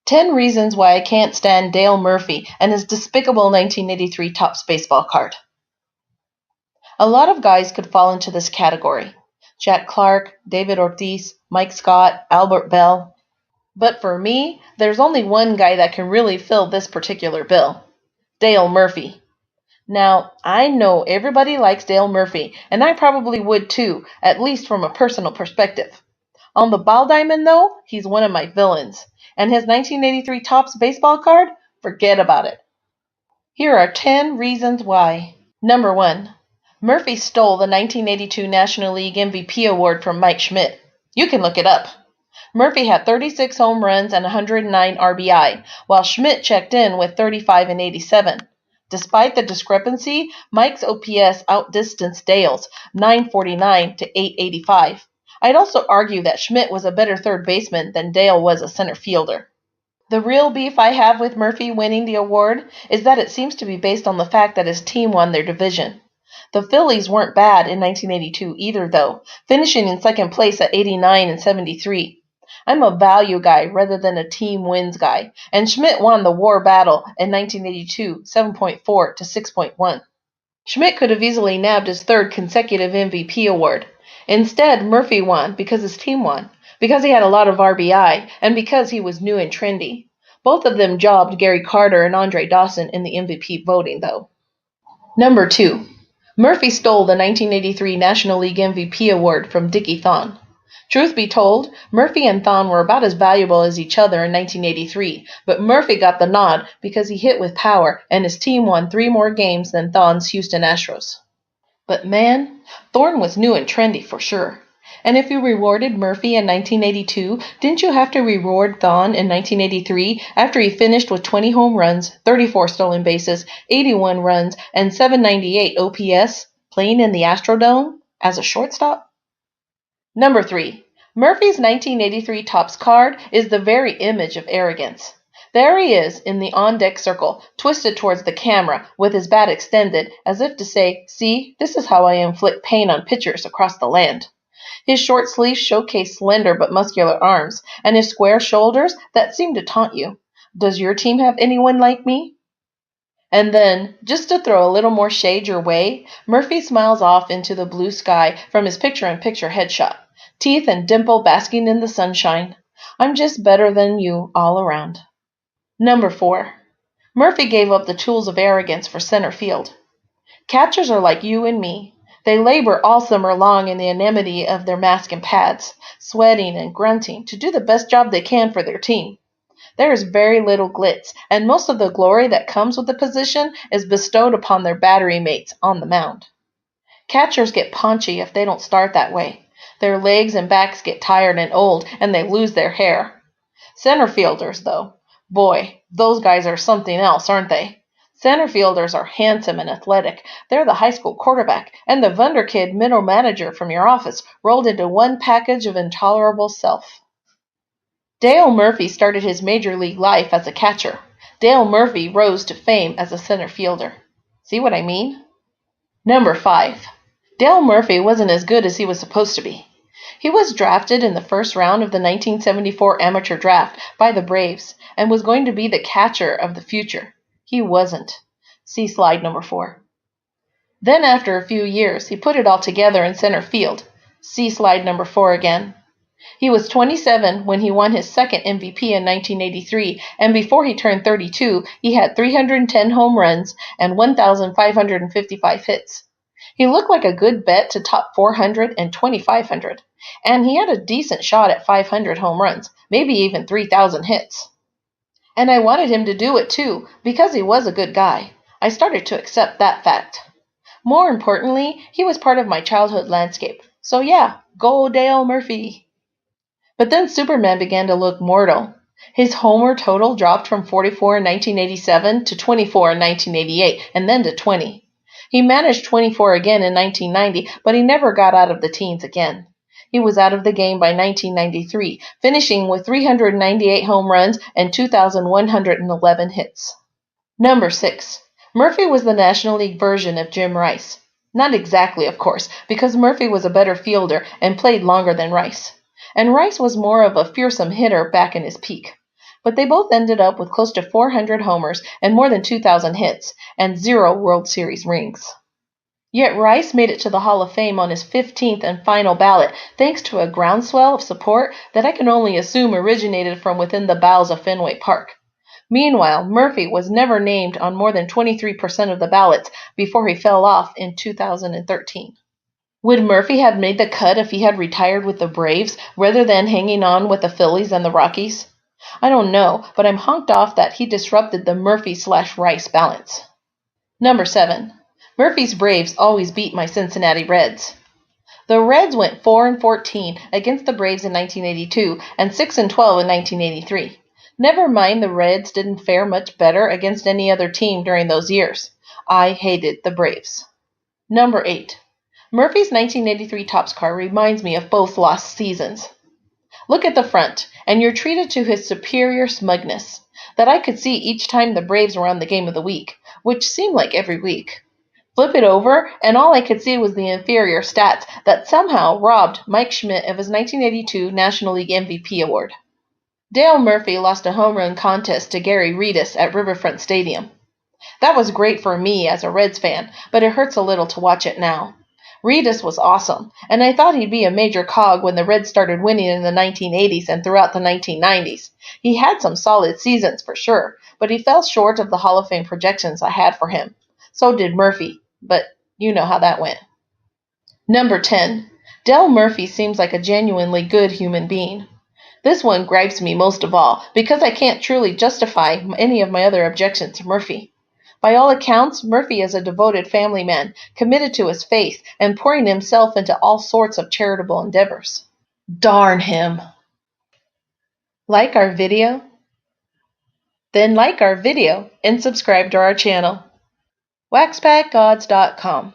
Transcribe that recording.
10 Reasons Why I Can't Stand Dale Murphy and His Despicable 1983 Topps Baseball Card. A lot of guys could fall into this category. Jack Clark, David Ortiz, Mike Scott, Albert Bell. But for me, there's only one guy that can really fill this particular bill. Dale Murphy. Now, I know everybody likes Dale Murphy, and I probably would too, at least from a personal perspective. On the ball diamond, though, he's one of my villains. And his 1983 Topps baseball card? Forget about it. Here are 10 reasons why. Number 1. Murphy stole the 1982 National League MVP award from Mike Schmidt. You can look it up. Murphy had 36 home runs and 109 RBI, while Schmidt checked in with 35 and 87. Despite the discrepancy, Mike's OPS outdistanced Dale's, 949 to 885. I'd also argue that Schmidt was a better third baseman than Dale was a center fielder. The real beef I have with Murphy winning the award is that it seems to be based on the fact that his team won their division. The Phillies weren't bad in 1982 either, though, finishing in second place at 89 and 73. I'm a value guy rather than a team wins guy, and Schmidt won the war battle in 1982, 7.4 to 6.1. Schmidt could have easily nabbed his third consecutive MVP award. Instead, Murphy won because his team won, because he had a lot of RBI, and because he was new and trendy. Both of them jobbed Gary Carter and Andre Dawson in the MVP voting, though. Number 2. Murphy stole the 1983 National League MVP award from Dickie Thon. Truth be told, Murphy and Thon were about as valuable as each other in 1983, but Murphy got the nod because he hit with power and his team won 3 more games than Thon's Houston Astros. But man, Thorne was new and trendy for sure. And if you rewarded Murphy in 1982, didn't you have to reward Thon in 1983 after he finished with 20 home runs, 34 stolen bases, 81 runs, and 798 OPS, playing in the Astrodome as a shortstop? Number 3. Murphy's 1983 Topps card is the very image of arrogance. There he is in the on-deck circle, twisted towards the camera, with his bat extended, as if to say, "See, this is how I inflict pain on pitchers across the land." His short sleeves showcase slender but muscular arms, and his square shoulders that seem to taunt you. Does your team have anyone like me? And then, just to throw a little more shade your way, Murphy smiles off into the blue sky from his picture-in-picture headshot, teeth and dimple basking in the sunshine. I'm just better than you all around. Number 4. Murphy gave up the tools of arrogance for center field. Catchers are like you and me. They labor all summer long in the anonymity of their mask and pads, sweating and grunting to do the best job they can for their team. There is very little glitz, and most of the glory that comes with the position is bestowed upon their battery mates on the mound. Catchers get paunchy if they don't start that way. Their legs and backs get tired and old, and they lose their hair. Center fielders, though, boy, those guys are something else, aren't they? Center fielders are handsome and athletic. They're the high school quarterback and the wunderkid middle manager from your office rolled into one package of intolerable self. Dale Murphy started his major league life as a catcher. Dale Murphy rose to fame as a center fielder. See what I mean? Number 5. Dale Murphy wasn't as good as he was supposed to be. He was drafted in the first round of the 1974 amateur draft by the Braves and was going to be the catcher of the future. He wasn't. See slide number 4. Then after a few years, he put it all together in center field. See slide number 4 again. He was 27 when he won his second MVP in 1983, and before he turned 32, he had 310 home runs and 1,555 hits. He looked like a good bet to top 400 and 2,500, and he had a decent shot at 500 home runs, maybe even 3,000 hits. And I wanted him to do it too, because he was a good guy. I started to accept that fact. More importantly, he was part of my childhood landscape. So yeah, go Dale Murphy. But then Superman began to look mortal. His homer total dropped from 44 in 1987 to 24 in 1988, and then to 20. He managed 24 again in 1990, but he never got out of the teens again. He was out of the game by 1993, finishing with 398 home runs and 2,111 hits. Number 6. Murphy was the National League version of Jim Rice. Not exactly, of course, because Murphy was a better fielder and played longer than Rice. And Rice was more of a fearsome hitter back in his peak. But they both ended up with close to 400 homers and more than 2,000 hits, and 0 World Series rings. Yet Rice made it to the Hall of Fame on his 15th and final ballot thanks to a groundswell of support that I can only assume originated from within the bowels of Fenway Park. Meanwhile, Murphy was never named on more than 23% of the ballots before he fell off in 2013. Would Murphy have made the cut if he had retired with the Braves rather than hanging on with the Phillies and the Rockies? I don't know, but I'm honked off that he disrupted the Murphy/Rice balance. Number 7. Murphy's Braves always beat my Cincinnati Reds. The Reds went 4-14 against the Braves in 1982 and 6-12 in 1983. Never mind the Reds didn't fare much better against any other team during those years. I hated the Braves. Number 8. Murphy's 1983 Topps card reminds me of both lost seasons. Look at the front, and you're treated to his superior smugness that I could see each time the Braves were on the game of the week, which seemed like every week. Flip it over, and all I could see was the inferior stats that somehow robbed Mike Schmidt of his 1982 National League MVP award. Dale Murphy lost a home run contest to Gary Redus at Riverfront Stadium. That was great for me as a Reds fan, but it hurts a little to watch it now. Redus was awesome, and I thought he'd be a major cog when the Reds started winning in the 1980s and throughout the 1990s. He had some solid seasons for sure, but he fell short of the Hall of Fame projections I had for him. So did Murphy, but you know how that went. Number 10. Del Murphy seems like a genuinely good human being. This one gripes me most of all because I can't truly justify any of my other objections to Murphy. By all accounts, Murphy is a devoted family man, committed to his faith and pouring himself into all sorts of charitable endeavors. Darn him! Like our video? Then like our video and subscribe to our channel. waxpackgods.com